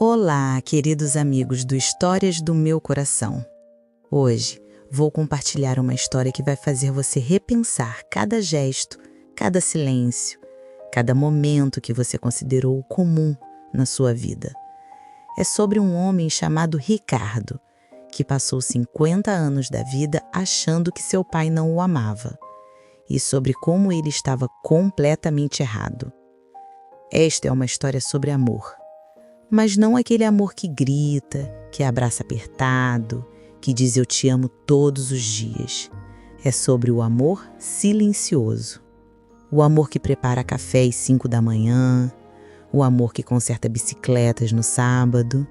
Olá, queridos amigos do Histórias do Meu Coração. Hoje vou compartilhar uma história que vai fazer você repensar cada gesto, cada silêncio, cada momento que você considerou comum na sua vida. É sobre um homem chamado Ricardo, que passou 50 anos da vida achando que seu pai não o amava, e sobre como ele estava completamente errado. Esta é uma história sobre amor. Mas não aquele amor que grita, que abraça apertado, que diz eu te amo todos os dias. É sobre o amor silencioso. O amor que prepara café às 5 da manhã, o amor que conserta bicicletas no sábado,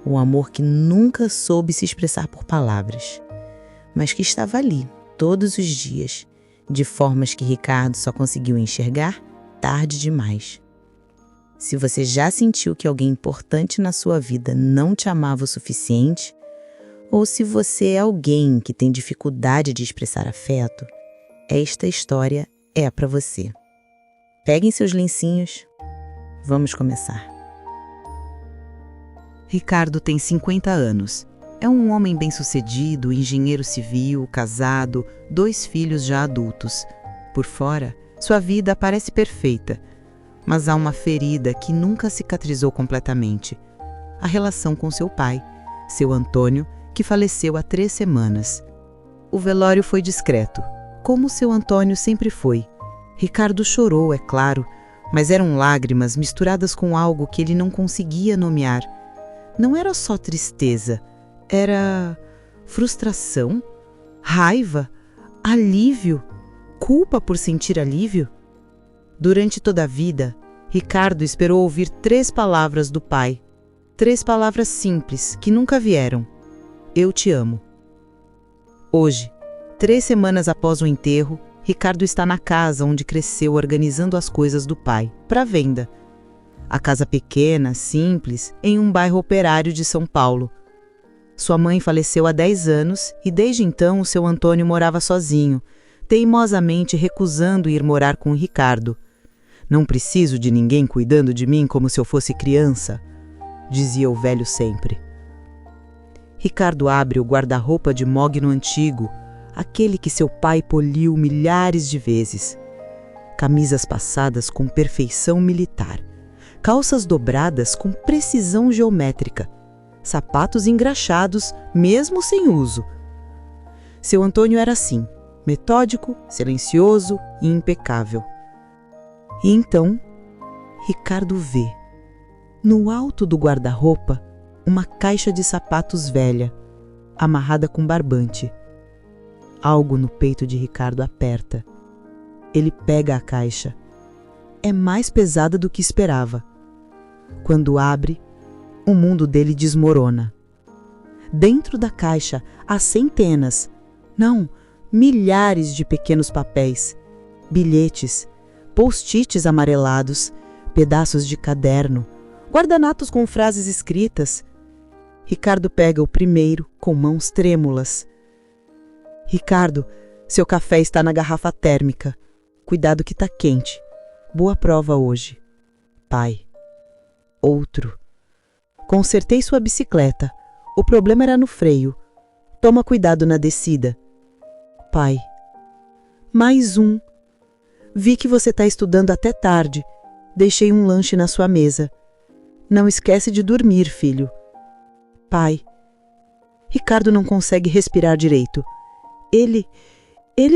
o amor que nunca soube se expressar por palavras, mas que estava ali todos os dias, de formas que Ricardo só conseguiu enxergar tarde demais. Se você já sentiu que alguém importante na sua vida não te amava o suficiente, ou se você é alguém que tem dificuldade de expressar afeto, esta história é para você. Peguem seus lencinhos, vamos começar. Ricardo tem 50 anos. É um homem bem-sucedido, engenheiro civil, casado, 2 filhos já adultos. Por fora, sua vida parece perfeita. Mas há uma ferida que nunca cicatrizou completamente. A relação com seu pai, seu Antônio, que faleceu há 3 semanas. O velório foi discreto, como seu Antônio sempre foi. Ricardo chorou, é claro, mas eram lágrimas misturadas com algo que ele não conseguia nomear. Não era só tristeza, era frustração, raiva, alívio, culpa por sentir alívio. Durante toda a vida, Ricardo esperou ouvir 3 palavras do pai. 3 palavras simples, que nunca vieram. Eu te amo. Hoje, 3 semanas após o enterro, Ricardo está na casa onde cresceu organizando as coisas do pai, para venda. A casa pequena, simples, em um bairro operário de São Paulo. Sua mãe faleceu há 10 anos e desde então o seu Antônio morava sozinho, teimosamente recusando ir morar com o Ricardo. Não preciso de ninguém cuidando de mim como se eu fosse criança, dizia o velho sempre. Ricardo abre o guarda-roupa de mogno antigo, aquele que seu pai poliu milhares de vezes. Camisas passadas com perfeição militar, calças dobradas com precisão geométrica, sapatos engraxados mesmo sem uso. Seu Antônio era assim, metódico, silencioso e impecável. E então, Ricardo vê, no alto do guarda-roupa, uma caixa de sapatos velha, amarrada com barbante. Algo no peito de Ricardo aperta. Ele pega a caixa. É mais pesada do que esperava. Quando abre, o mundo dele desmorona. Dentro da caixa há centenas, não, milhares de pequenos papéis, bilhetes, post-its amarelados, pedaços de caderno, guardanapos com frases escritas. Ricardo pega o primeiro com mãos trêmulas. Ricardo, seu café está na garrafa térmica. Cuidado que está quente. Boa prova hoje. Pai. Outro. Consertei sua bicicleta. O problema era no freio. Toma cuidado na descida. Pai. Mais um. Vi que você está estudando até tarde. Deixei um lanche na sua mesa. Não esquece de dormir, filho. Pai. Ricardo não consegue respirar direito. Ele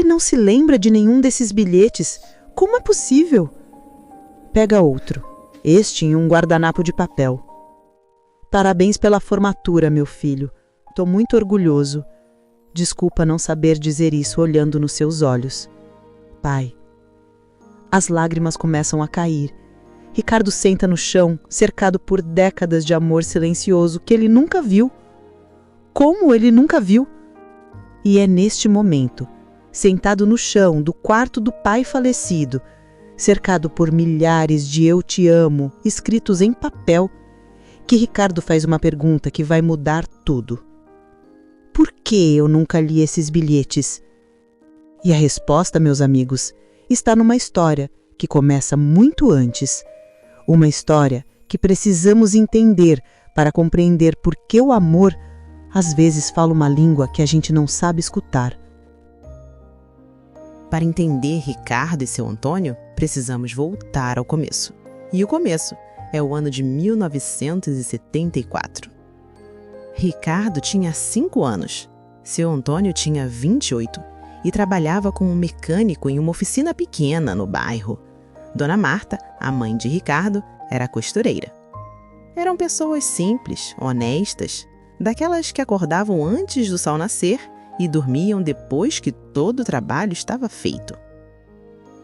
não se lembra de nenhum desses bilhetes. Como é possível? Pega outro. Este em um guardanapo de papel. Parabéns pela formatura, meu filho. Tô muito orgulhoso. Desculpa não saber dizer isso olhando nos seus olhos. Pai. As lágrimas começam a cair. Ricardo senta no chão, cercado por décadas de amor silencioso que ele nunca viu. Como ele nunca viu? E é neste momento, sentado no chão do quarto do pai falecido, cercado por milhares de eu te amo escritos em papel, que Ricardo faz uma pergunta que vai mudar tudo. Por que eu nunca li esses bilhetes? E a resposta, meus amigos, está numa história que começa muito antes. Uma história que precisamos entender para compreender por que o amor às vezes fala uma língua que a gente não sabe escutar. Para entender Ricardo e seu Antônio, precisamos voltar ao começo. E o começo é o ano de 1974. Ricardo tinha 5 anos, seu Antônio tinha 28 e trabalhava como mecânico em uma oficina pequena no bairro. Dona Marta, a mãe de Ricardo, era costureira. Eram pessoas simples, honestas, daquelas que acordavam antes do sol nascer e dormiam depois que todo o trabalho estava feito.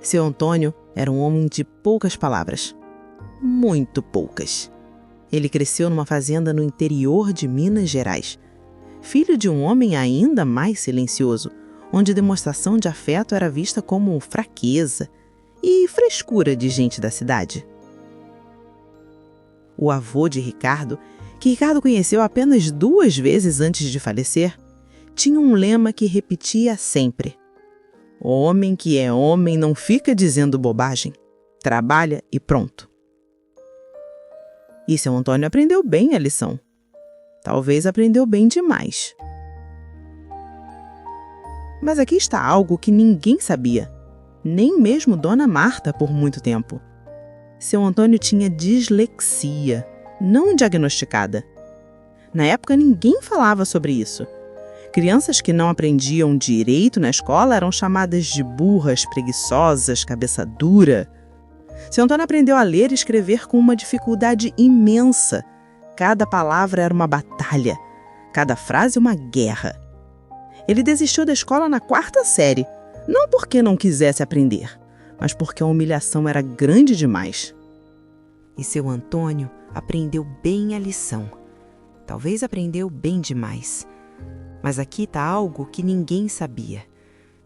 Seu Antônio era um homem de poucas palavras. Muito poucas. Ele cresceu numa fazenda no interior de Minas Gerais, filho de um homem ainda mais silencioso, onde demonstração de afeto era vista como fraqueza e frescura de gente da cidade. O avô de Ricardo, que Ricardo conheceu apenas 2 vezes antes de falecer, tinha um lema que repetia sempre: "Homem que é homem não fica dizendo bobagem, trabalha e pronto." E seu Antônio aprendeu bem a lição. Talvez aprendeu bem demais. Mas aqui está algo que ninguém sabia, nem mesmo Dona Marta por muito tempo. Seu Antônio tinha dislexia, não diagnosticada. Na época ninguém falava sobre isso. Crianças que não aprendiam direito na escola eram chamadas de burras, preguiçosas, cabeça dura. Seu Antônio aprendeu a ler e escrever com uma dificuldade imensa. Cada palavra era uma batalha, cada frase uma guerra. Ele desistiu da escola na 4ª série, não porque não quisesse aprender, mas porque a humilhação era grande demais. E seu Antônio aprendeu bem a lição. Talvez aprendeu bem demais. Mas aqui está algo que ninguém sabia.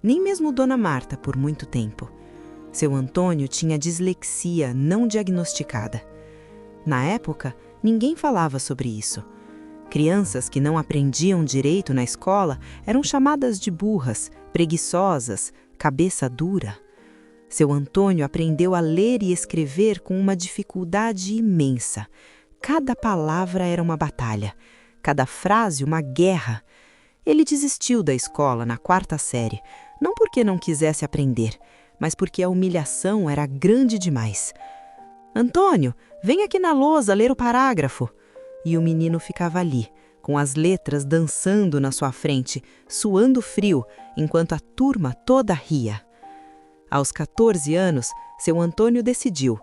Nem mesmo Dona Marta por muito tempo. Seu Antônio tinha dislexia não diagnosticada. Na época, ninguém falava sobre isso. Crianças que não aprendiam direito na escola eram chamadas de burras, preguiçosas, cabeça dura. Seu Antônio aprendeu a ler e escrever com uma dificuldade imensa. Cada palavra era uma batalha, cada frase uma guerra. Ele desistiu da escola na 4ª série, não porque não quisesse aprender, mas porque a humilhação era grande demais. "Antônio, vem aqui na lousa ler o parágrafo." E o menino ficava ali, com as letras dançando na sua frente, suando frio, enquanto a turma toda ria. Aos 14 anos, seu Antônio decidiu.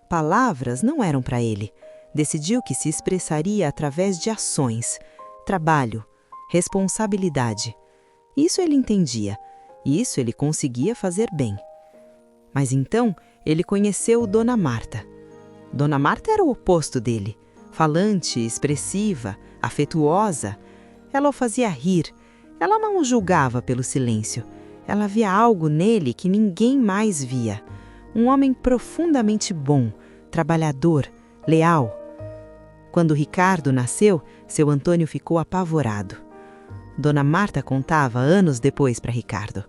Palavras não eram para ele. Decidiu que se expressaria através de ações, trabalho, responsabilidade. Isso ele entendia, isso ele conseguia fazer bem. Mas então ele conheceu Dona Marta. Dona Marta era o oposto dele, falante, expressiva, afetuosa. Ela o fazia rir, ela não o julgava pelo silêncio. Ela via algo nele que ninguém mais via. Um homem profundamente bom, trabalhador, leal. Quando Ricardo nasceu, seu Antônio ficou apavorado. Dona Marta contava anos depois para Ricardo: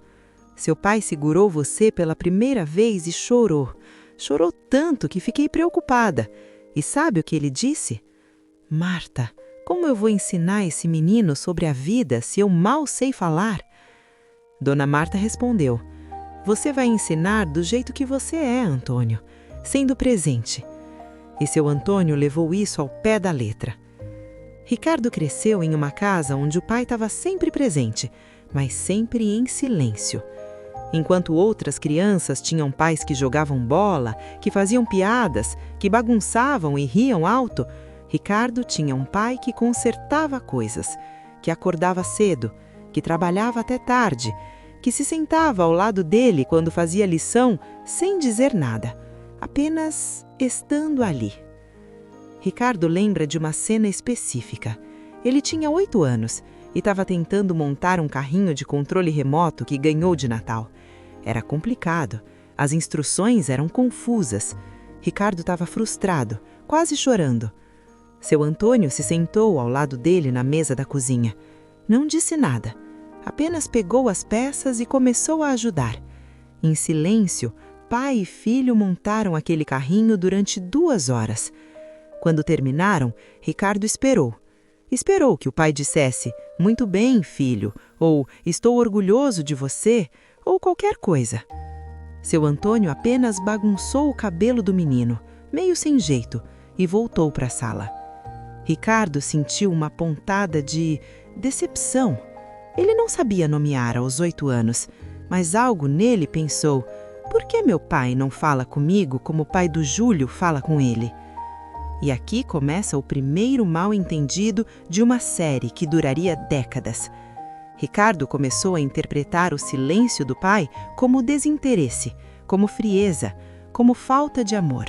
"Seu pai segurou você pela primeira vez e chorou. Chorou tanto que fiquei preocupada. E sabe o que ele disse? 'Marta, como eu vou ensinar esse menino sobre a vida se eu mal sei falar?' Dona Marta respondeu: 'Você vai ensinar do jeito que você é, Antônio, sendo presente.' E seu Antônio levou isso ao pé da letra. Ricardo cresceu em uma casa onde o pai estava sempre presente, mas sempre em silêncio. Enquanto outras crianças tinham pais que jogavam bola, que faziam piadas, que bagunçavam e riam alto, Ricardo tinha um pai que consertava coisas, que acordava cedo, que trabalhava até tarde, que se sentava ao lado dele quando fazia lição sem dizer nada, apenas estando ali. Ricardo lembra de uma cena específica. Ele tinha 8 anos e estava tentando montar um carrinho de controle remoto que ganhou de Natal. Era complicado, as instruções eram confusas. Ricardo estava frustrado, quase chorando. Seu Antônio se sentou ao lado dele na mesa da cozinha. Não disse nada, apenas pegou as peças e começou a ajudar. Em silêncio, pai e filho montaram aquele carrinho durante 2 horas. Quando terminaram, Ricardo esperou. Esperou que o pai dissesse, muito bem, filho, ou estou orgulhoso de você, ou qualquer coisa. Seu Antônio apenas bagunçou o cabelo do menino, meio sem jeito, e voltou para a sala. Ricardo sentiu uma pontada de decepção. Ele não sabia nomear aos 8 anos, mas algo nele pensou, por que meu pai não fala comigo como o pai do Júlio fala com ele? E aqui começa o primeiro mal-entendido de uma série que duraria décadas. Ricardo começou a interpretar o silêncio do pai como desinteresse, como frieza, como falta de amor.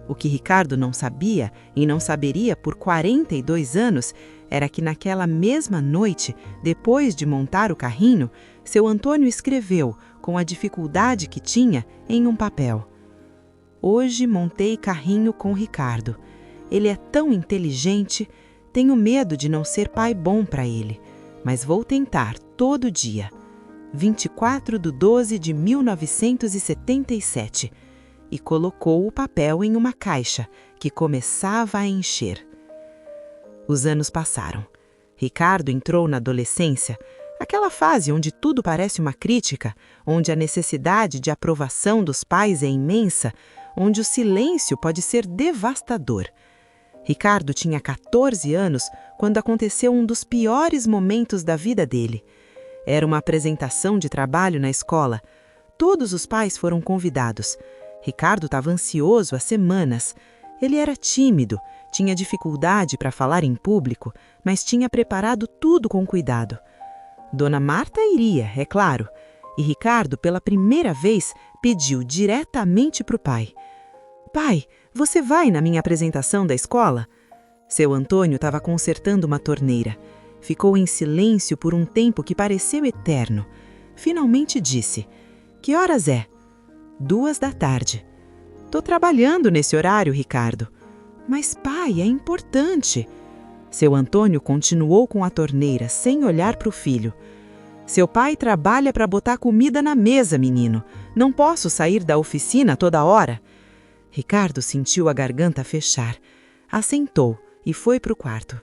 O que Ricardo não sabia e não saberia por 42 anos era que naquela mesma noite, depois de montar o carrinho, seu Antônio escreveu, com a dificuldade que tinha, em um papel. Hoje montei carrinho com Ricardo. Ele é tão inteligente, tenho medo de não ser pai bom para ele, mas vou tentar todo dia. 24/12/1977. E colocou o papel em uma caixa que começava a encher. Os anos passaram. Ricardo entrou na adolescência, aquela fase onde tudo parece uma crítica, onde a necessidade de aprovação dos pais é imensa, onde o silêncio pode ser devastador. Ricardo tinha 14 anos quando aconteceu um dos piores momentos da vida dele. Era uma apresentação de trabalho na escola. Todos os pais foram convidados. Ricardo estava ansioso há semanas. Ele era tímido, tinha dificuldade para falar em público, mas tinha preparado tudo com cuidado. Dona Marta iria, é claro, e Ricardo, pela primeira vez, pediu diretamente para o pai. Pai, você vai na minha apresentação da escola? Seu Antônio estava consertando uma torneira. Ficou em silêncio por um tempo que pareceu eterno. Finalmente disse, que horas é? 2h. Tô trabalhando nesse horário, Ricardo. Mas, pai, é importante. Seu Antônio continuou com a torneira, sem olhar para o filho. Seu pai trabalha para botar comida na mesa, menino. Não posso sair da oficina toda hora. Ricardo sentiu a garganta fechar. Assentou e foi para o quarto.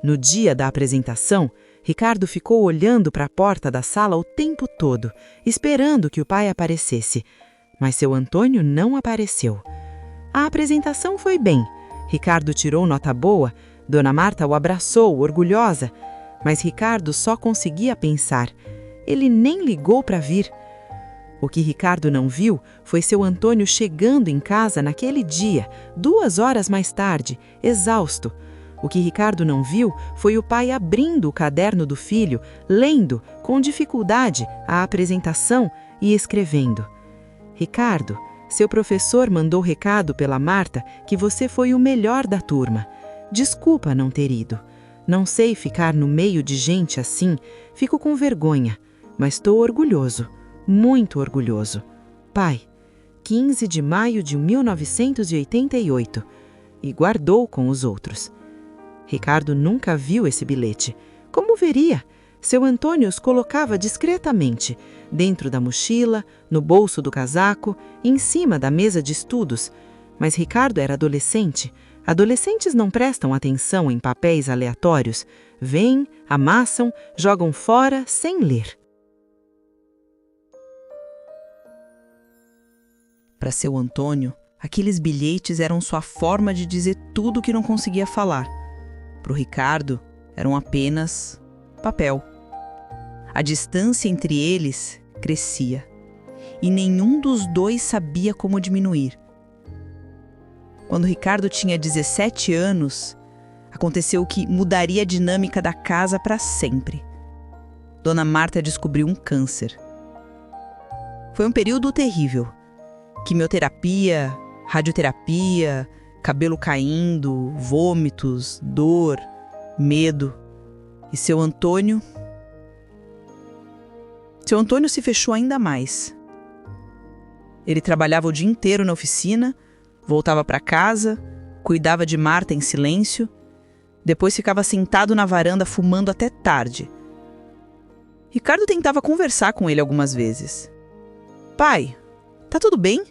No dia da apresentação, Ricardo ficou olhando para a porta da sala o tempo todo, esperando que o pai aparecesse. Mas seu Antônio não apareceu. A apresentação foi bem. Ricardo tirou nota boa, Dona Marta o abraçou, orgulhosa. Mas Ricardo só conseguia pensar. Ele nem ligou para vir. O que Ricardo não viu foi seu Antônio chegando em casa naquele dia, 2 horas mais tarde, exausto. O que Ricardo não viu foi o pai abrindo o caderno do filho, lendo, com dificuldade, a apresentação e escrevendo. Ricardo, seu professor mandou recado pela Marta que você foi o melhor da turma. Desculpa não ter ido. Não sei ficar no meio de gente assim, fico com vergonha, mas estou orgulhoso, muito orgulhoso. Pai, 15 de maio de 1988. E guardou com os outros. Ricardo nunca viu esse bilhete. Como veria? Seu Antônio os colocava discretamente, dentro da mochila, no bolso do casaco, em cima da mesa de estudos. Mas Ricardo era adolescente. Adolescentes não prestam atenção em papéis aleatórios. Vêm, amassam, jogam fora sem ler. Para seu Antônio, aqueles bilhetes eram sua forma de dizer tudo o que não conseguia falar. Para o Ricardo, eram apenas papel. A distância entre eles crescia, e nenhum dos dois sabia como diminuir. Quando Ricardo tinha 17 anos, aconteceu o que mudaria a dinâmica da casa para sempre. Dona Marta descobriu um câncer. Foi um período terrível. Quimioterapia, radioterapia, cabelo caindo, vômitos, dor, medo. E seu Antônio se fechou ainda mais. Ele trabalhava o dia inteiro na oficina, voltava para casa, cuidava de Marta em silêncio, depois ficava sentado na varanda fumando até tarde. Ricardo tentava conversar com ele algumas vezes. Pai, tá tudo bem?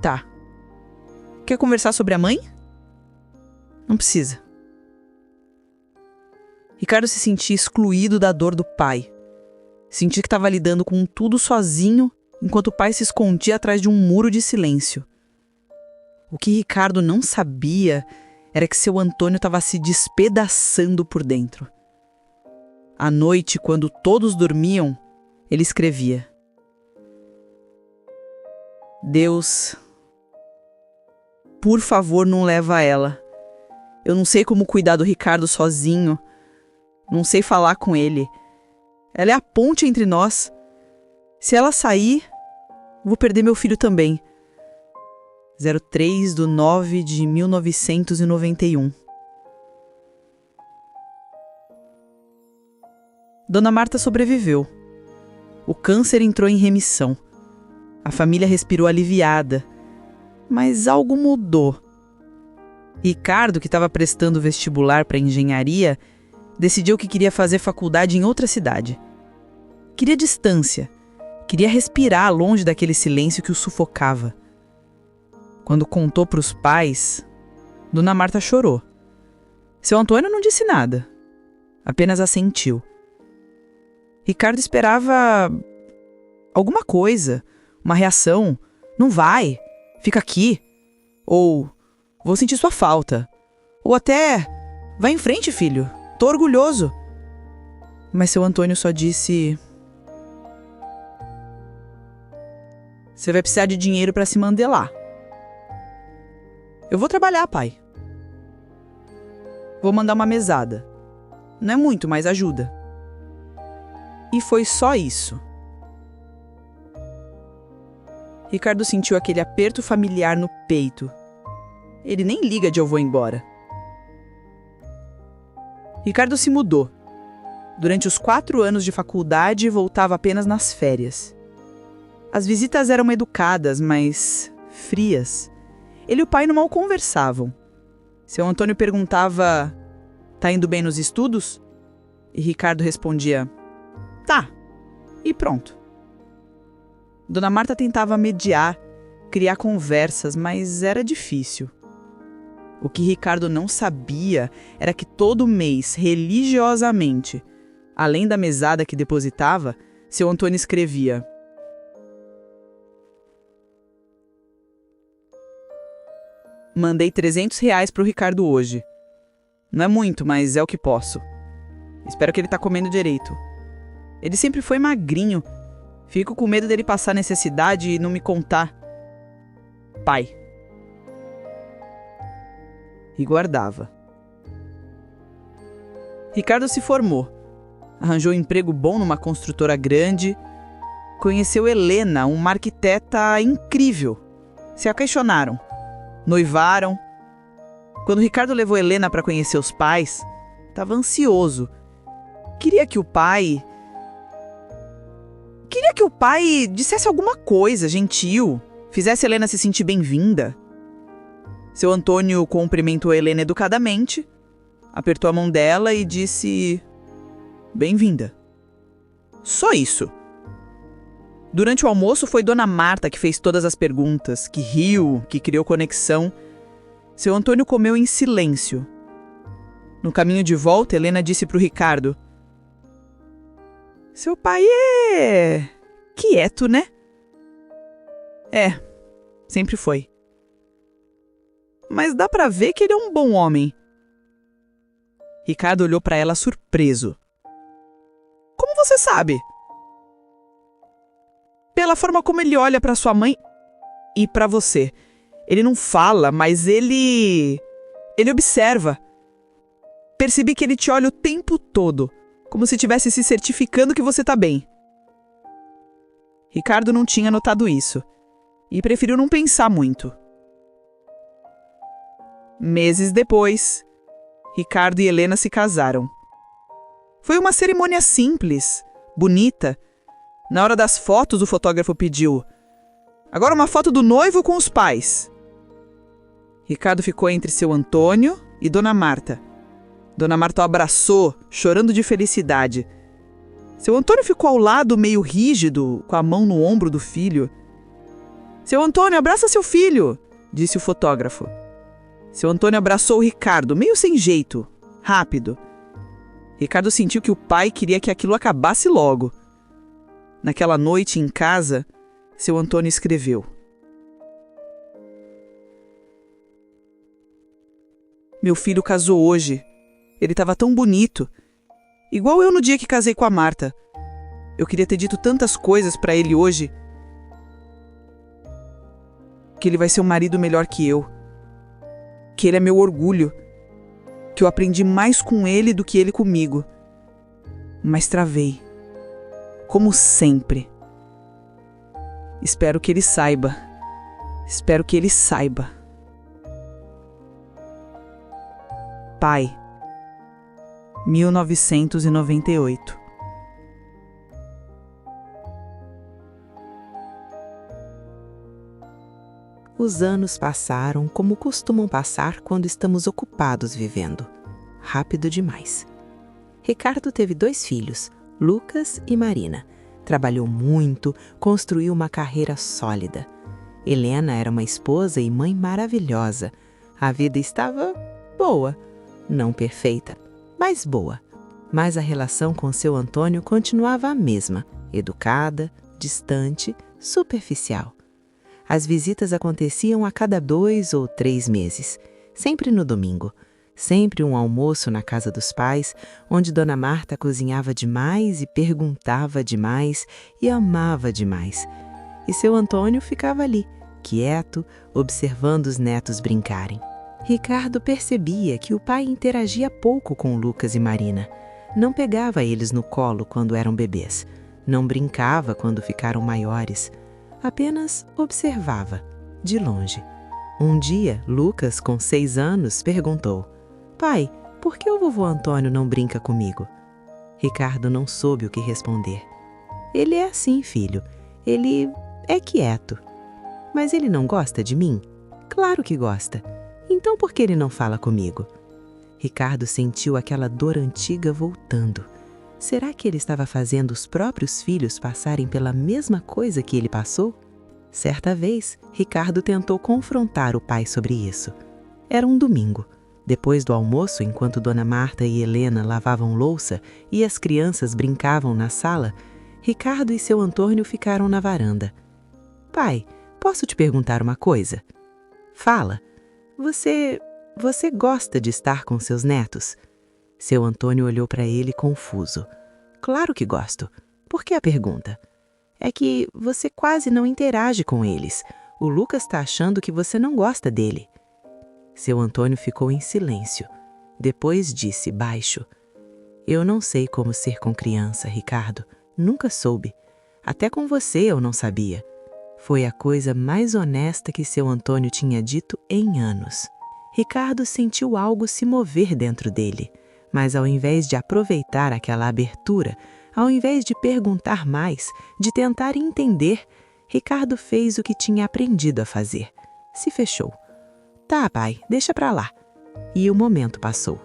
Tá. Quer conversar sobre a mãe? Não precisa. Ricardo se sentia excluído da dor do pai. Sentia que estava lidando com tudo sozinho, enquanto o pai se escondia atrás de um muro de silêncio. O que Ricardo não sabia era que seu Antônio estava se despedaçando por dentro. À noite, quando todos dormiam, ele escrevia: Deus, por favor, não leva ela. Eu não sei como cuidar do Ricardo sozinho. Não sei falar com ele. Ela é a ponte entre nós. Se ela sair, vou perder meu filho também. 03/9/1991. Dona Marta sobreviveu. O câncer entrou em remissão. A família respirou aliviada. Mas algo mudou. Ricardo, que estava prestando vestibular para engenharia, decidiu que queria fazer faculdade em outra cidade. Queria distância. Queria respirar longe daquele silêncio que o sufocava. Quando contou para os pais, Dona Marta chorou. Seu Antônio não disse nada. Apenas assentiu. Ricardo esperava alguma coisa, uma reação. Não vai, fica aqui. Ou, vou sentir sua falta. Ou até, vai em frente, filho. Tô orgulhoso. Mas seu Antônio só disse: Você vai precisar de dinheiro para se manter. Eu vou trabalhar, pai. Vou mandar uma mesada. Não é muito, mas ajuda. E foi só isso. Ricardo sentiu aquele aperto familiar no peito. Ele nem liga de eu vou embora. Ricardo se mudou. Durante os 4 anos de faculdade, voltava apenas nas férias. As visitas eram educadas, mas frias. Ele e o pai não mal conversavam. Seu Antônio perguntava: Tá indo bem nos estudos? E Ricardo respondia: Tá. E pronto. Dona Marta tentava mediar, criar conversas, mas era difícil. O que Ricardo não sabia era que todo mês, religiosamente, além da mesada que depositava, seu Antônio escrevia: Mandei R$300 pro Ricardo hoje. Não é muito, mas é o que posso. Espero que ele tá comendo direito. Ele sempre foi magrinho. Fico com medo dele passar necessidade e não me contar. Pai. E guardava. Ricardo se formou. Arranjou um emprego bom numa construtora grande. Conheceu Helena, uma arquiteta incrível. Se apaixonaram. Noivaram. Quando Ricardo levou Helena para conhecer os pais, estava ansioso. Queria que o pai dissesse alguma coisa gentil, fizesse Helena se sentir bem-vinda. Seu Antônio cumprimentou Helena educadamente, apertou a mão dela e disse: Bem-vinda. Só isso. Durante o almoço foi Dona Marta que fez todas as perguntas, que riu, que criou conexão. Seu Antônio comeu em silêncio. No caminho de volta, Helena disse para o Ricardo: Seu pai é quieto, né? É, sempre foi. Mas dá pra ver que ele é um bom homem. Ricardo olhou pra ela surpreso. Como você sabe? Pela forma como ele olha pra sua mãe e pra você. Ele não fala, mas ele observa. Percebi que ele te olha o tempo todo, como se estivesse se certificando que você tá bem. Ricardo não tinha notado isso e preferiu não pensar muito. Meses depois, Ricardo e Helena se casaram. Foi uma cerimônia simples, bonita. Na hora das fotos, o fotógrafo pediu: Agora uma foto do noivo com os pais. Ricardo ficou entre seu Antônio e Dona Marta. Dona Marta o abraçou, chorando de felicidade. Seu Antônio ficou ao lado, meio rígido, com a mão no ombro do filho. Seu Antônio, abraça seu filho, disse o fotógrafo. Seu Antônio abraçou o Ricardo, meio sem jeito, rápido. Ricardo sentiu que o pai queria que aquilo acabasse logo. Naquela noite, em casa, seu Antônio escreveu: Meu filho casou hoje. Ele estava tão bonito. Igual eu no dia que casei com a Marta. Eu queria ter dito tantas coisas para ele hoje. Que ele vai ser um marido melhor que eu. Que ele é meu orgulho. Que eu aprendi mais com ele do que ele comigo. Mas travei. Como sempre. Espero que ele saiba. Espero que ele saiba. Pai. 1998. Os anos passaram como costumam passar quando estamos ocupados vivendo. Rápido demais. Ricardo teve 2 filhos, Lucas e Marina. Trabalhou muito, construiu uma carreira sólida. Helena era uma esposa e mãe maravilhosa. A vida estava boa, não perfeita, mas boa. Mas a relação com seu Antônio continuava a mesma, educada, distante, superficial. As visitas aconteciam a cada 2 ou 3 meses, sempre no domingo. Sempre um almoço na casa dos pais, onde Dona Marta cozinhava demais e perguntava demais e amava demais. E seu Antônio ficava ali, quieto, observando os netos brincarem. Ricardo percebia que o pai interagia pouco com Lucas e Marina. Não pegava eles no colo quando eram bebês. Não brincava quando ficaram maiores. Apenas observava, de longe. Um dia, Lucas, com 6 anos, perguntou: Pai, por que o vovô Antônio não brinca comigo? Ricardo não soube o que responder. Ele é assim, filho. Ele é quieto. Mas ele não gosta de mim? Claro que gosta. Então por que ele não fala comigo? Ricardo sentiu aquela dor antiga voltando. Será que ele estava fazendo os próprios filhos passarem pela mesma coisa que ele passou? Certa vez, Ricardo tentou confrontar o pai sobre isso. Era um domingo. Depois do almoço, enquanto Dona Marta e Helena lavavam louça e as crianças brincavam na sala, Ricardo e seu Antônio ficaram na varanda. Pai, posso te perguntar uma coisa? Fala. Você gosta de estar com seus netos? Seu Antônio olhou para ele confuso. Claro que gosto. Por que a pergunta? É que você quase não interage com eles. O Lucas está achando que você não gosta dele. Seu Antônio ficou em silêncio. Depois disse baixo: Eu não sei como ser com criança, Ricardo. Nunca soube. Até com você eu não sabia. Foi a coisa mais honesta que seu Antônio tinha dito em anos. Ricardo sentiu algo se mover dentro dele. Mas ao invés de aproveitar aquela abertura, ao invés de perguntar mais, de tentar entender, Ricardo fez o que tinha aprendido a fazer. Se fechou. Tá, pai, deixa pra lá. E o momento passou.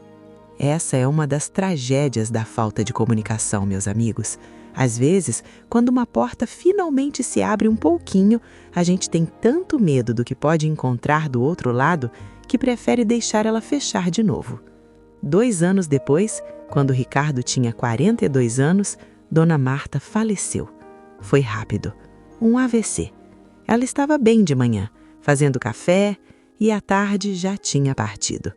Essa é uma das tragédias da falta de comunicação, meus amigos. Às vezes, quando uma porta finalmente se abre um pouquinho, a gente tem tanto medo do que pode encontrar do outro lado que prefere deixar ela fechar de novo. 2 anos depois, quando Ricardo tinha 42 anos, Dona Marta faleceu. Foi rápido. Um AVC. Ela estava bem de manhã, fazendo café, e à tarde já tinha partido.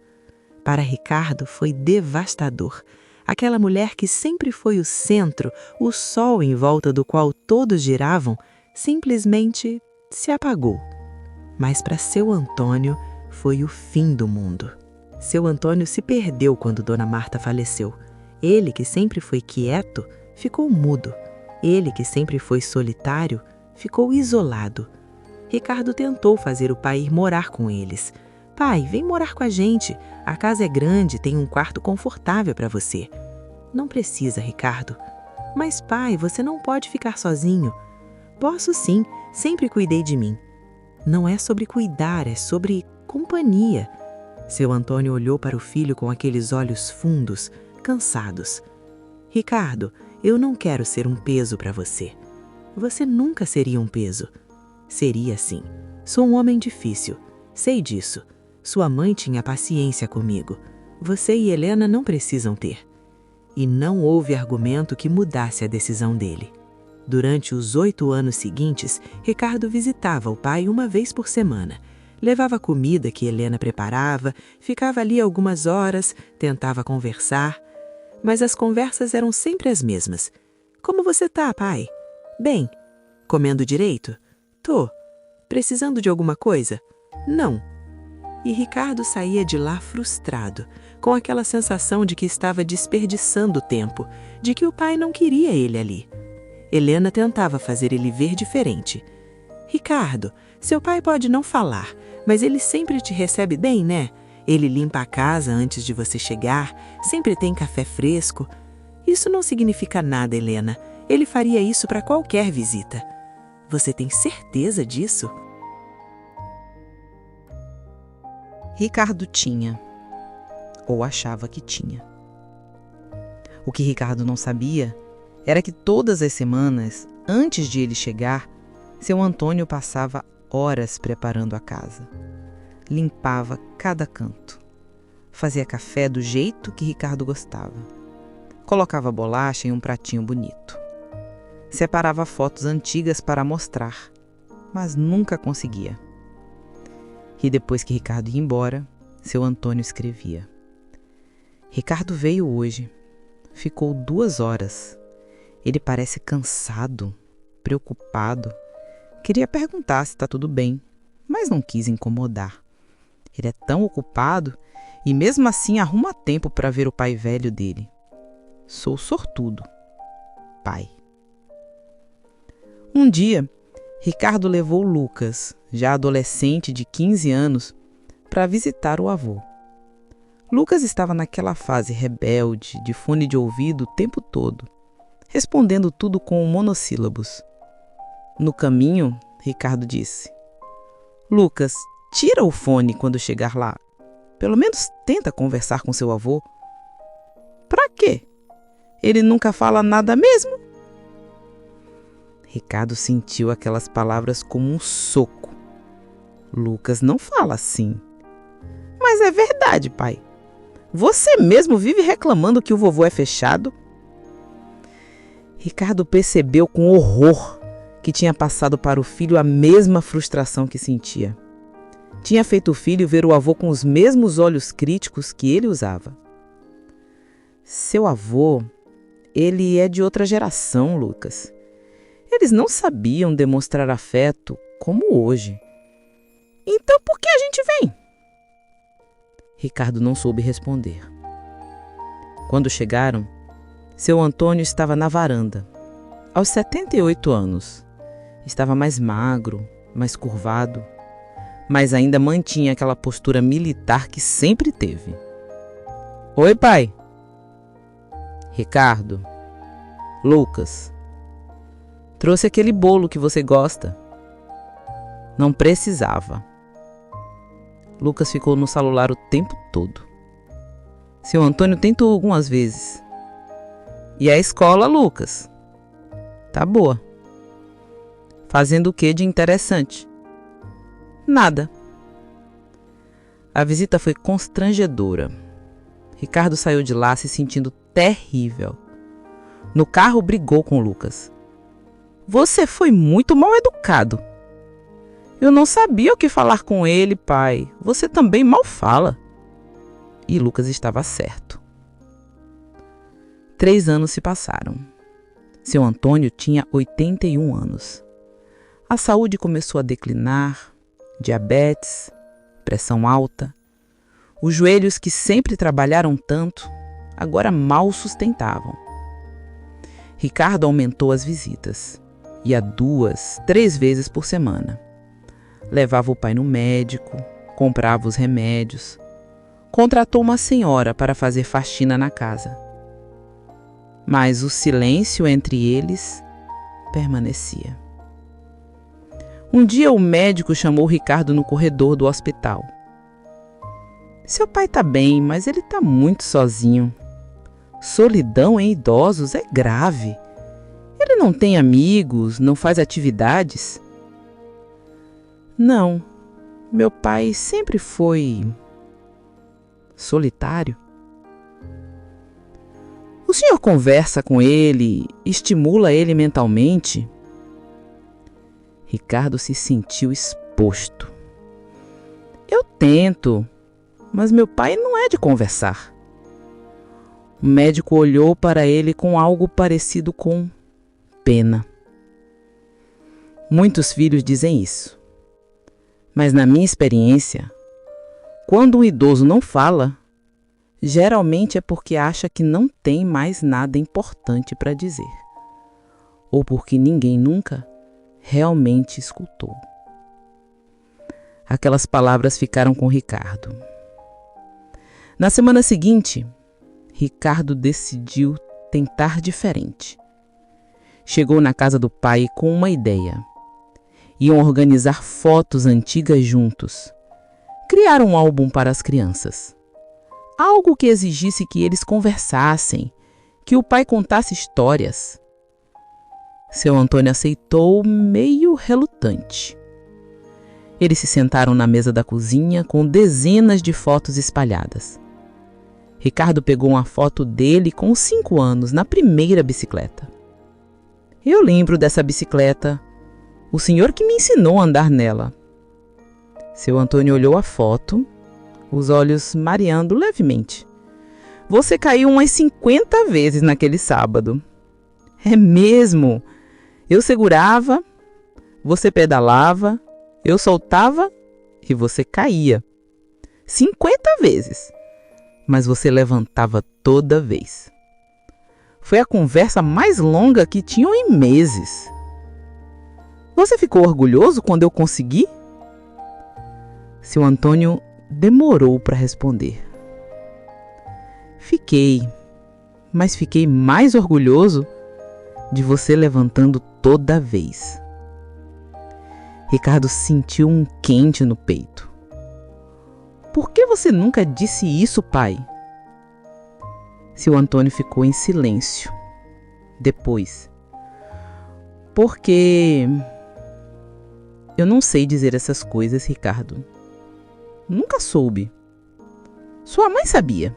Para Ricardo foi devastador. Aquela mulher que sempre foi o centro, o sol em volta do qual todos giravam, simplesmente se apagou. Mas para seu Antônio foi o fim do mundo. Seu Antônio se perdeu quando Dona Marta faleceu. Ele, que sempre foi quieto, ficou mudo. Ele, que sempre foi solitário, ficou isolado. Ricardo tentou fazer o pai ir morar com eles. Pai, vem morar com a gente. A casa é grande, tem um quarto confortável para você. Não precisa, Ricardo. Mas pai, você não pode ficar sozinho. Posso sim, sempre cuidei de mim. Não é sobre cuidar, é sobre companhia. Seu Antônio olhou para o filho com aqueles olhos fundos, cansados. Ricardo, eu não quero ser um peso para você. Você nunca seria um peso. Seria sim. Sou um homem difícil. Sei disso. Sua mãe tinha paciência comigo. Você e Helena não precisam ter. E não houve argumento que mudasse a decisão dele. Durante os 8 anos seguintes, Ricardo visitava o pai uma vez por semana. Levava comida que Helena preparava, ficava ali algumas horas, tentava conversar. Mas as conversas eram sempre as mesmas. Como você tá, pai? Bem. Comendo direito? Tô. Precisando de alguma coisa? Não. E Ricardo saía de lá frustrado, com aquela sensação de que estava desperdiçando tempo, de que o pai não queria ele ali. Helena tentava fazer ele ver diferente. Ricardo, seu pai pode não falar, mas ele sempre te recebe bem, né? Ele limpa a casa antes de você chegar, sempre tem café fresco. Isso não significa nada, Helena. Ele faria isso para qualquer visita. Você tem certeza disso? Ricardo tinha, ou achava que tinha. O que Ricardo não sabia era que todas as semanas, antes de ele chegar, seu Antônio passava horas preparando a casa. Limpava cada canto. Fazia café do jeito que Ricardo gostava. Colocava bolacha em um pratinho bonito. Separava fotos antigas para mostrar, mas nunca conseguia. E depois que Ricardo ia embora, seu Antônio escrevia: Ricardo veio hoje. Ficou 2 horas. Ele parece cansado, preocupado. Queria perguntar se está tudo bem, mas não quis incomodar. Ele é tão ocupado e mesmo assim arruma tempo para ver o pai velho dele. Sou sortudo. Pai. Um dia, Ricardo levou Lucas, já adolescente de 15 anos, para visitar o avô. Lucas estava naquela fase rebelde, de fone de ouvido o tempo todo, respondendo tudo com monossílabos. No caminho, Ricardo disse: Lucas, tira o fone quando chegar lá. Pelo menos tenta conversar com seu avô. Pra quê? Ele nunca fala nada mesmo. Ricardo sentiu aquelas palavras como um soco. Lucas não fala assim. Mas é verdade, pai. Você mesmo vive reclamando que o vovô é fechado. Ricardo percebeu com horror que tinha passado para o filho a mesma frustração que sentia. Tinha feito o filho ver o avô com os mesmos olhos críticos que ele usava. Seu avô, ele é de outra geração, Lucas. Eles não sabiam demonstrar afeto como hoje. Então por que a gente vem? Ricardo não soube responder. Quando chegaram, seu Antônio estava na varanda, aos 78 anos. Estava mais magro, mais curvado, mas ainda mantinha aquela postura militar que sempre teve. Oi, pai. Ricardo. Lucas. Trouxe aquele bolo que você gosta. Não precisava. Lucas ficou no celular o tempo todo. Seu Antônio tentou algumas vezes. E a escola, Lucas? Tá boa. Fazendo o que de interessante? Nada. A visita foi constrangedora. Ricardo saiu de lá se sentindo terrível. No carro brigou com Lucas. Você foi muito mal educado. Eu não sabia o que falar com ele, pai. Você também mal fala. E Lucas estava certo. 3 anos se passaram. Seu Antônio tinha 81 anos. A saúde começou a declinar, diabetes, pressão alta. Os joelhos que sempre trabalharam tanto, agora mal sustentavam. Ricardo aumentou as visitas. Ia 2, 3 vezes por semana. Levava o pai no médico, comprava os remédios. Contratou uma senhora para fazer faxina na casa. Mas o silêncio entre eles permanecia. Um dia o médico chamou Ricardo no corredor do hospital. Seu pai está bem, mas ele está muito sozinho. Solidão em idosos é grave. Ele não tem amigos, não faz atividades. Não, Meu pai sempre foi solitário. O senhor conversa com ele, estimula ele mentalmente? Ricardo se sentiu exposto. Eu tento, mas meu pai não é de conversar. O médico olhou para ele com algo parecido com pena. Muitos filhos dizem isso. Mas na minha experiência, quando um idoso não fala, geralmente é porque acha que não tem mais nada importante para dizer. Ou porque ninguém nunca realmente escutou. Aquelas palavras ficaram com Ricardo. Na semana seguinte, Ricardo decidiu tentar diferente. Chegou na casa do pai com uma ideia. Iam organizar fotos antigas juntos. Criar um álbum para as crianças. Algo que exigisse que eles conversassem, que o pai contasse histórias. Seu Antônio aceitou meio relutante. Eles se sentaram na mesa da cozinha com dezenas de fotos espalhadas. Ricardo pegou uma foto dele com 5 anos, na primeira bicicleta. Eu lembro dessa bicicleta, o senhor que me ensinou a andar nela. Seu Antônio olhou a foto, os olhos mareando levemente. Você caiu umas 50 vezes naquele sábado. É mesmo? Eu segurava, você pedalava, eu soltava e você caía. 50 vezes. Mas você levantava toda vez. Foi a conversa mais longa que tinham em meses. Você ficou orgulhoso quando eu consegui? Seu Antônio demorou para responder. Fiquei, mas fiquei mais orgulhoso de você levantando toda vez. Ricardo sentiu um quente no peito. Por que você nunca disse isso, pai? Seu Antônio ficou em silêncio. Depois. Porque eu não sei dizer essas coisas, Ricardo. Nunca soube. Sua mãe sabia.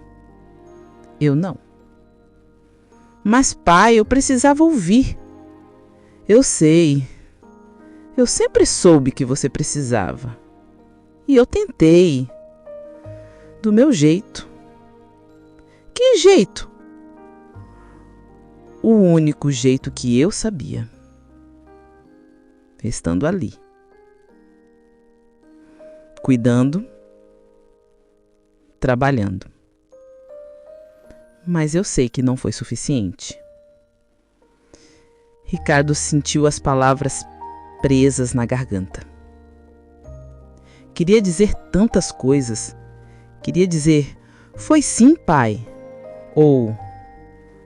Eu não. Mas, pai, eu precisava ouvir. Eu sei. Eu sempre soube que você precisava. E eu tentei. Do meu jeito. Que jeito? O único jeito que eu sabia. Estando ali. Cuidando. Trabalhando. Mas eu sei que não foi suficiente. Ricardo sentiu as palavras presas na garganta. Queria dizer tantas coisas. Queria dizer, foi sim, pai. Ou,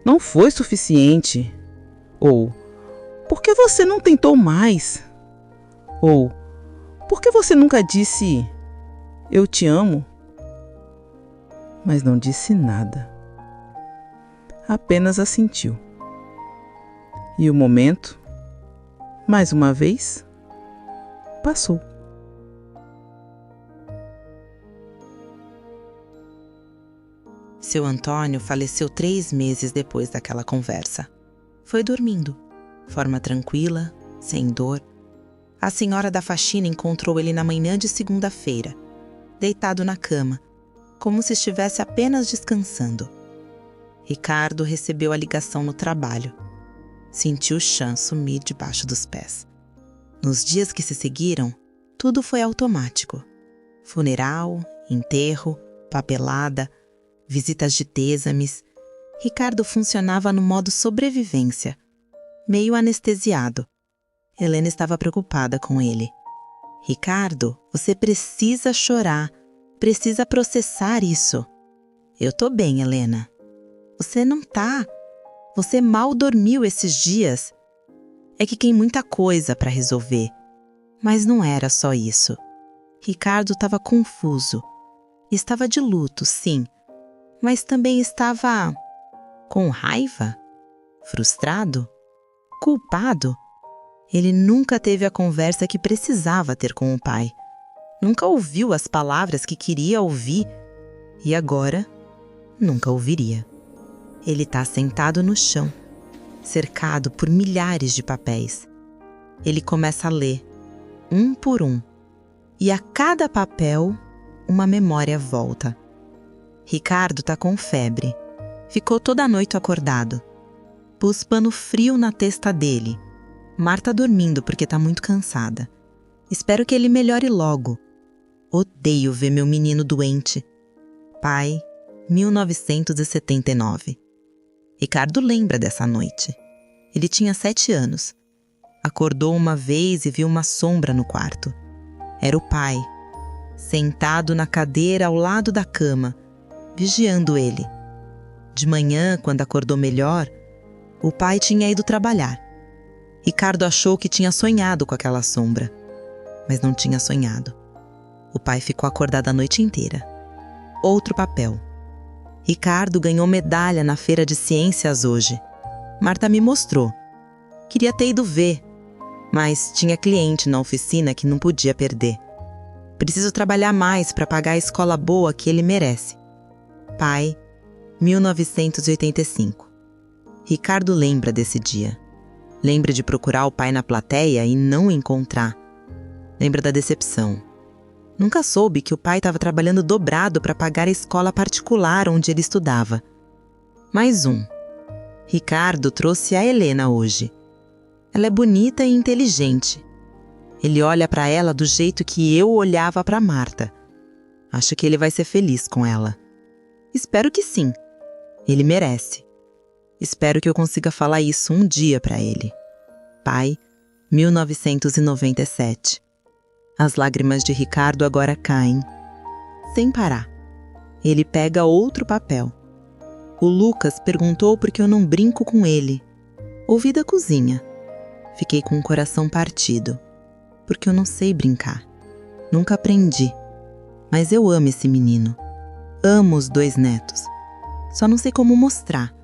não foi suficiente. Ou, por que você não tentou mais? Ou, por que você nunca disse, eu te amo? Mas não disse nada. Apenas assentiu. E o momento, mais uma vez, passou. Seu Antônio faleceu 3 meses depois daquela conversa. Foi dormindo, forma tranquila, sem dor. A senhora da faxina encontrou ele na manhã de segunda-feira, deitado na cama, como se estivesse apenas descansando. Ricardo recebeu a ligação no trabalho. Sentiu o chão sumir debaixo dos pés. Nos dias que se seguiram, tudo foi automático. Funeral, enterro, papelada, visitas de têsames. Ricardo funcionava no modo sobrevivência, meio anestesiado. Helena estava preocupada com ele. Ricardo, você precisa chorar, precisa processar isso. Eu tô bem, Helena. Você não tá. Você mal dormiu esses dias. É que tem muita coisa para resolver. Mas não era só isso. Ricardo estava confuso. Estava de luto, sim. Mas também estava com raiva, frustrado, culpado. Ele nunca teve a conversa que precisava ter com o pai. Nunca ouviu as palavras que queria ouvir e agora nunca ouviria. Ele está sentado no chão, cercado por milhares de papéis. Ele começa a ler, um por um, e a cada papel, uma memória volta. Ricardo está com febre. Ficou toda a noite acordado. Pus pano frio na testa dele. Marta dormindo porque está muito cansada. Espero que ele melhore logo. Odeio ver meu menino doente. Pai, 1979. Ricardo lembra dessa noite. Ele tinha 7 anos. Acordou uma vez e viu uma sombra no quarto. Era o pai, sentado na cadeira ao lado da cama, vigiando ele. De manhã, quando acordou melhor, o pai tinha ido trabalhar. Ricardo achou que tinha sonhado com aquela sombra, mas não tinha sonhado. O pai ficou acordado a noite inteira. Outro papel. Ricardo ganhou medalha na feira de ciências hoje. Marta me mostrou. Queria ter ido ver, mas tinha cliente na oficina que não podia perder. Preciso trabalhar mais para pagar a escola boa que ele merece. Pai, 1985. Ricardo lembra desse dia. Lembra de procurar o pai na plateia e não encontrar. Lembra da decepção. Nunca soube que o pai estava trabalhando dobrado para pagar a escola particular onde ele estudava. Mais um. Ricardo trouxe a Helena hoje. Ela é bonita e inteligente. Ele olha para ela do jeito que eu olhava para Marta. Acho que ele vai ser feliz com ela. Espero que sim. Ele merece. Espero que eu consiga falar isso um dia para ele. Pai, 1997. As lágrimas de Ricardo agora caem, sem parar. Ele pega outro papel. O Lucas perguntou por que eu não brinco com ele. Ouvi da cozinha. Fiquei com o coração partido, porque eu não sei brincar. Nunca aprendi. Mas eu amo esse menino. Amo os 2 netos. Só não sei como mostrar.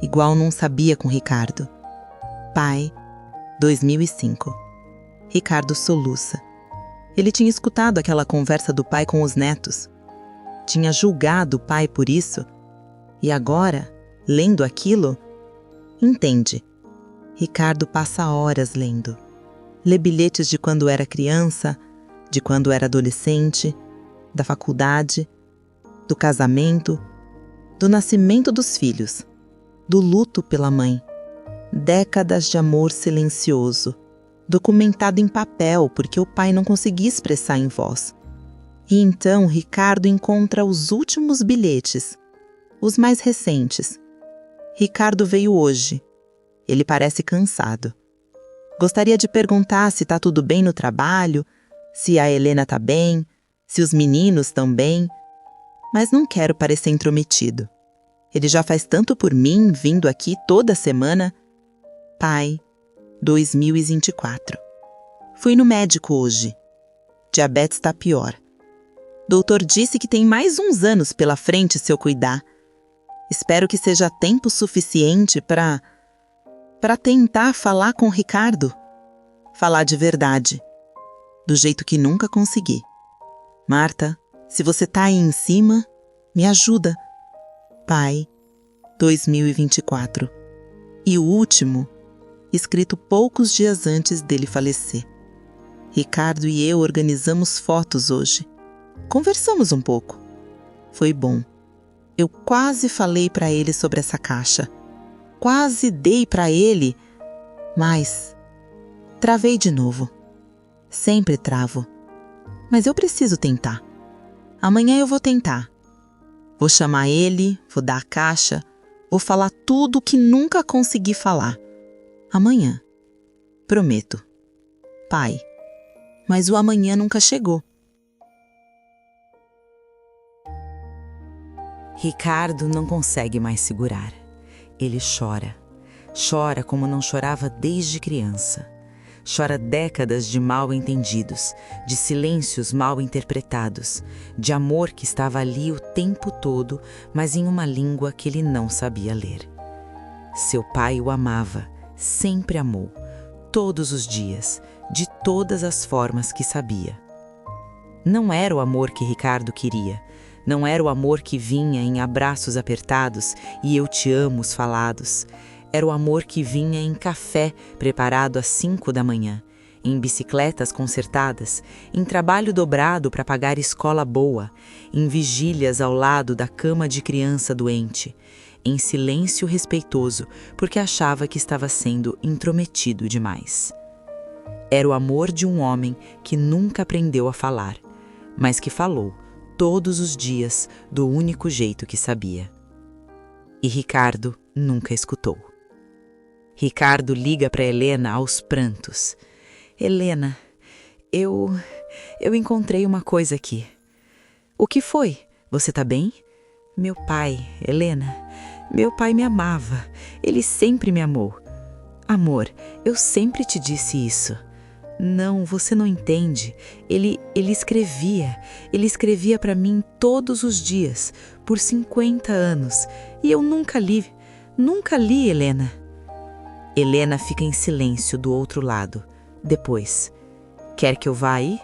Igual não sabia com Ricardo. Pai, 2005. Ricardo soluça. Ele tinha escutado aquela conversa do pai com os netos. Tinha julgado o pai por isso. E agora, lendo aquilo, entende. Ricardo passa horas lendo. Lê bilhetes de quando era criança, de quando era adolescente, da faculdade, do casamento, do nascimento dos filhos, do luto pela mãe. Décadas de amor silencioso, documentado em papel porque o pai não conseguia expressar em voz. E então Ricardo encontra os últimos bilhetes, os mais recentes. Ricardo veio hoje. Ele parece cansado. Gostaria de perguntar se está tudo bem no trabalho, se a Helena está bem, se os meninos estão bem, mas não quero parecer intrometido. Ele já faz tanto por mim, vindo aqui toda semana. Pai, 2024. Fui no médico hoje. Diabetes está pior. Doutor disse que tem mais uns anos pela frente se eu cuidar. Espero que seja tempo suficiente para tentar falar com o Ricardo. Falar de verdade. Do jeito que nunca consegui. Marta, se você tá aí em cima, me ajuda. Pai, 2024. E o último, escrito poucos dias antes dele falecer. Ricardo e eu organizamos fotos hoje. Conversamos um pouco. Foi bom. Eu quase falei para ele sobre essa caixa. Quase dei para ele, mas travei de novo. Sempre travo. Mas eu preciso tentar. Amanhã eu vou tentar. Vou chamar ele, vou dar a caixa, vou falar tudo o que nunca consegui falar. Amanhã. Prometo. Pai, mas o amanhã nunca chegou. Ricardo não consegue mais segurar. Ele chora. Chora como não chorava desde criança. Chora décadas de mal-entendidos, de silêncios mal interpretados, de amor que estava ali o tempo todo, mas em uma língua que ele não sabia ler. Seu pai o amava, sempre amou, todos os dias, de todas as formas que sabia. Não era o amor que Ricardo queria. Não era o amor que vinha em abraços apertados e eu te amo falados. Era o amor que vinha em café preparado às 5 da manhã, em bicicletas consertadas, em trabalho dobrado para pagar escola boa, em vigílias ao lado da cama de criança doente, em silêncio respeitoso porque achava que estava sendo intrometido demais. Era o amor de um homem que nunca aprendeu a falar, mas que falou todos os dias do único jeito que sabia. E Ricardo nunca escutou. Ricardo liga para Helena aos prantos. Helena, eu encontrei uma coisa aqui. O que foi? Você tá bem? Meu pai, Helena, meu pai me amava. Ele sempre me amou. Amor, eu sempre te disse isso. Não, você não entende. Ele escrevia para mim todos os dias, por 50 anos, e eu nunca li, Helena. Helena fica em silêncio do outro lado. Depois, quer que eu vá aí?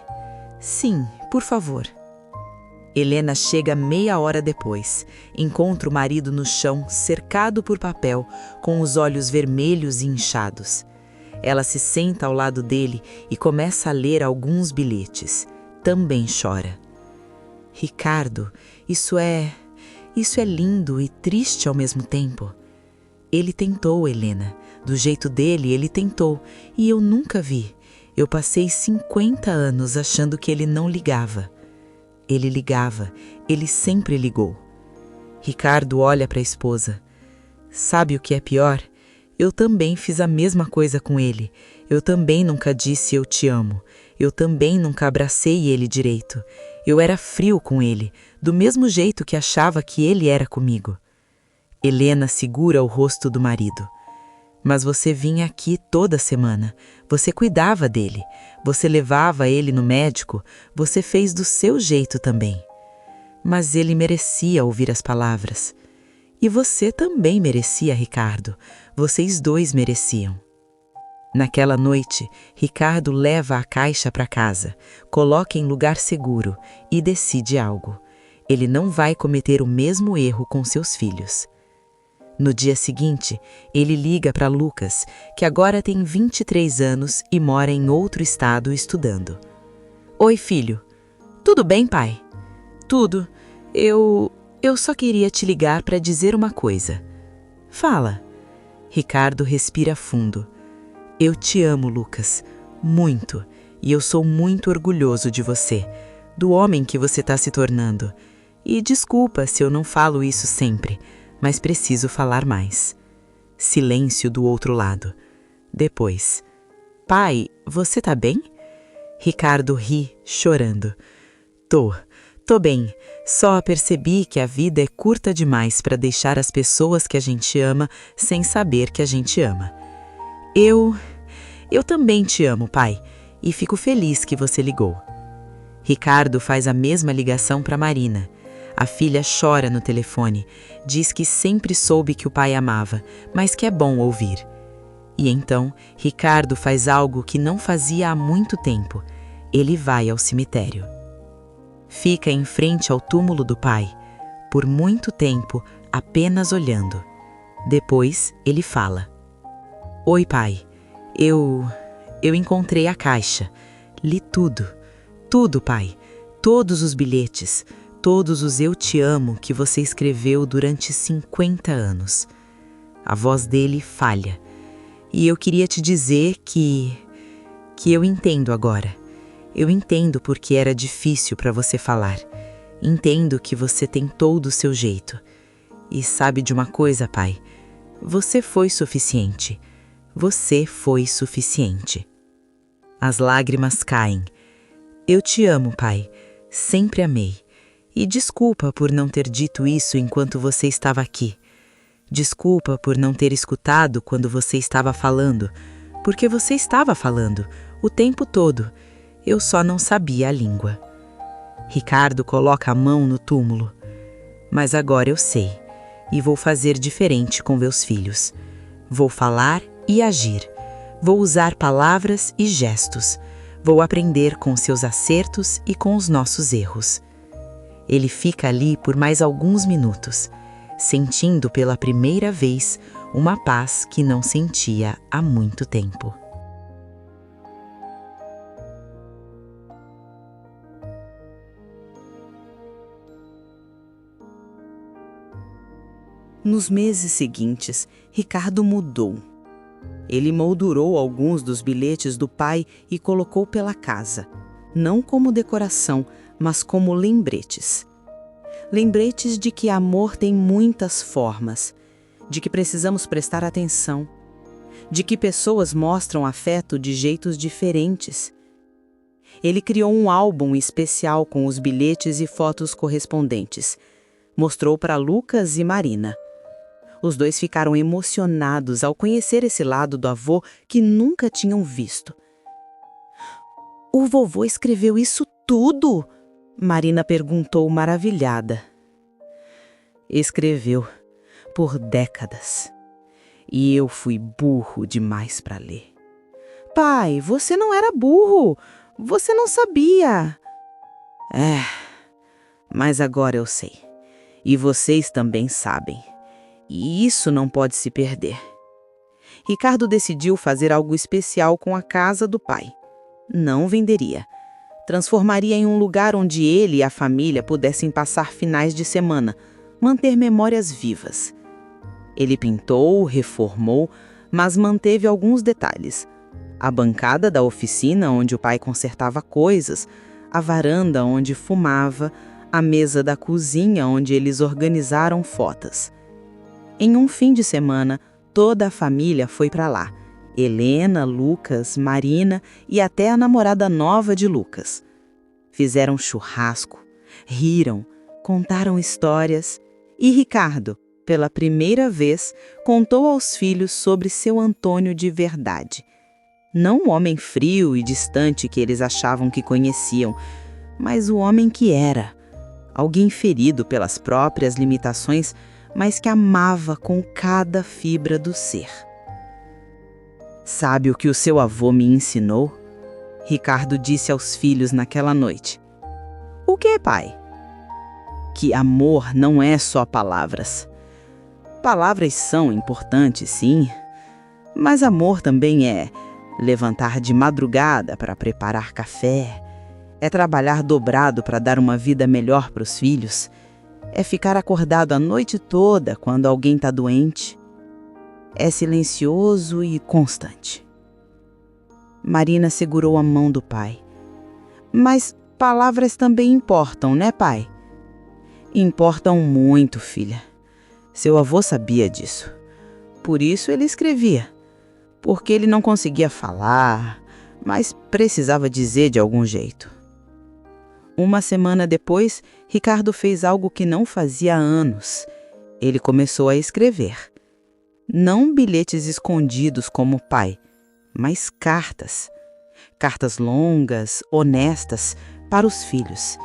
Sim, por favor. Helena chega meia hora depois. Encontra o marido no chão, cercado por papel, com os olhos vermelhos e inchados. Ela se senta ao lado dele e começa a ler alguns bilhetes. Também chora. Ricardo, isso é lindo e triste ao mesmo tempo. Ele tentou, Helena. Do jeito dele, ele tentou. E eu nunca vi. Eu passei 50 anos achando que ele não ligava. Ele ligava. Ele sempre ligou. Ricardo olha para a esposa. Sabe o que é pior? Eu também fiz a mesma coisa com ele. Eu também nunca disse eu te amo. Eu também nunca abracei ele direito. Eu era frio com ele, do mesmo jeito que achava que ele era comigo. Helena segura o rosto do marido. Mas você vinha aqui toda semana. Você cuidava dele. Você levava ele no médico. Você fez do seu jeito também. Mas ele merecia ouvir as palavras. E você também merecia, Ricardo. Vocês dois mereciam. Naquela noite, Ricardo leva a caixa para casa, coloca em lugar seguro e decide algo. Ele não vai cometer o mesmo erro com seus filhos. No dia seguinte, ele liga para Lucas, que agora tem 23 anos e mora em outro estado estudando. Oi, filho. Tudo bem, pai? Tudo. Eu só queria te ligar para dizer uma coisa. Fala. Ricardo respira fundo. Eu te amo, Lucas. Muito. E eu sou muito orgulhoso de você, do homem que você está se tornando. E desculpa se eu não falo isso sempre, mas preciso falar mais. Silêncio do outro lado. Depois. Pai, você tá bem? Ricardo ri, chorando. Tô bem. Só percebi que a vida é curta demais para deixar as pessoas que a gente ama sem saber que a gente ama. Eu também te amo, pai, e fico feliz que você ligou. Ricardo faz a mesma ligação para Marina. A filha chora no telefone, diz que sempre soube que o pai amava, mas que é bom ouvir. E então, Ricardo faz algo que não fazia há muito tempo. Ele vai ao cemitério. Fica em frente ao túmulo do pai, por muito tempo, apenas olhando. Depois, ele fala. Oi, pai. Eu encontrei a caixa. Li tudo. Tudo, pai. Todos os bilhetes. Todos os eu te amo que você escreveu durante 50 anos. A voz dele falha. E eu queria te dizer que eu entendo agora. Eu entendo porque era difícil para você falar. Entendo que você tentou do seu jeito. E sabe de uma coisa, pai? Você foi suficiente. Você foi suficiente. As lágrimas caem. Eu te amo, pai. Sempre amei. E desculpa por não ter dito isso enquanto você estava aqui. Desculpa por não ter escutado quando você estava falando, porque você estava falando o tempo todo. Eu só não sabia a língua. Ricardo coloca a mão no túmulo. Mas agora eu sei, e vou fazer diferente com meus filhos. Vou falar e agir. Vou usar palavras e gestos. Vou aprender com seus acertos e com os nossos erros. Ele fica ali por mais alguns minutos, sentindo pela primeira vez uma paz que não sentia há muito tempo. Nos meses seguintes, Ricardo mudou. Ele moldurou alguns dos bilhetes do pai e colocou pela casa, não como decoração, mas como lembretes. Lembretes de que amor tem muitas formas, de que precisamos prestar atenção, de que pessoas mostram afeto de jeitos diferentes. Ele criou um álbum especial com os bilhetes e fotos correspondentes. Mostrou para Lucas e Marina. Os dois ficaram emocionados ao conhecer esse lado do avô que nunca tinham visto. "O vovô escreveu isso tudo?" Marina perguntou maravilhada. "Escreveu, por décadas. E eu fui burro demais para ler." "Pai, você não era burro. Você não sabia." Mas agora eu sei. E vocês também sabem. E isso não pode se perder." Ricardo decidiu fazer algo especial com a casa do pai. Não venderia. Transformaria em um lugar onde ele e a família pudessem passar finais de semana, manter memórias vivas. Ele pintou, reformou, mas manteve alguns detalhes. A bancada da oficina onde o pai consertava coisas, a varanda onde fumava, a mesa da cozinha onde eles organizaram fotos. Em um fim de semana, toda a família foi para lá. Helena, Lucas, Marina e até a namorada nova de Lucas. Fizeram churrasco, riram, contaram histórias e Ricardo, pela primeira vez, contou aos filhos sobre seu Antônio de verdade. Não o homem frio e distante que eles achavam que conheciam, mas o homem que era. Alguém ferido pelas próprias limitações, mas que amava com cada fibra do ser. "Sabe o que o seu avô me ensinou?" Ricardo disse aos filhos naquela noite. "O que, pai?" "Que amor não é só palavras. Palavras são importantes, sim, mas amor também é levantar de madrugada para preparar café, é trabalhar dobrado para dar uma vida melhor para os filhos, é ficar acordado a noite toda quando alguém está doente. É silencioso e constante." Marina segurou a mão do pai. "Mas palavras também importam, né, pai?" "Importam muito, filha. Seu avô sabia disso. Por isso ele escrevia. Porque ele não conseguia falar, mas precisava dizer de algum jeito." Uma semana depois, Ricardo fez algo que não fazia há anos. Ele começou a escrever. Não bilhetes escondidos como o pai, mas cartas. Cartas longas, honestas, para os filhos.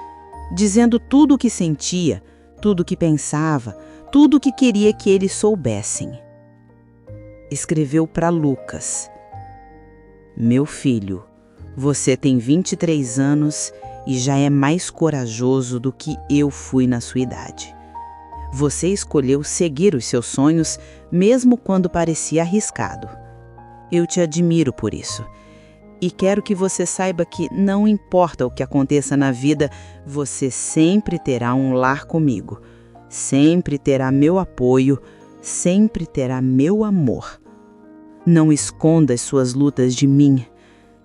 Dizendo tudo o que sentia, tudo o que pensava, tudo o que queria que eles soubessem. Escreveu para Lucas. "Meu filho, você tem 23 anos e já é mais corajoso do que eu fui na sua idade. Você escolheu seguir os seus sonhos mesmo quando parecia arriscado. Eu te admiro por isso. E quero que você saiba que não importa o que aconteça na vida, você sempre terá um lar comigo. Sempre terá meu apoio, sempre terá meu amor. Não esconda as suas lutas de mim.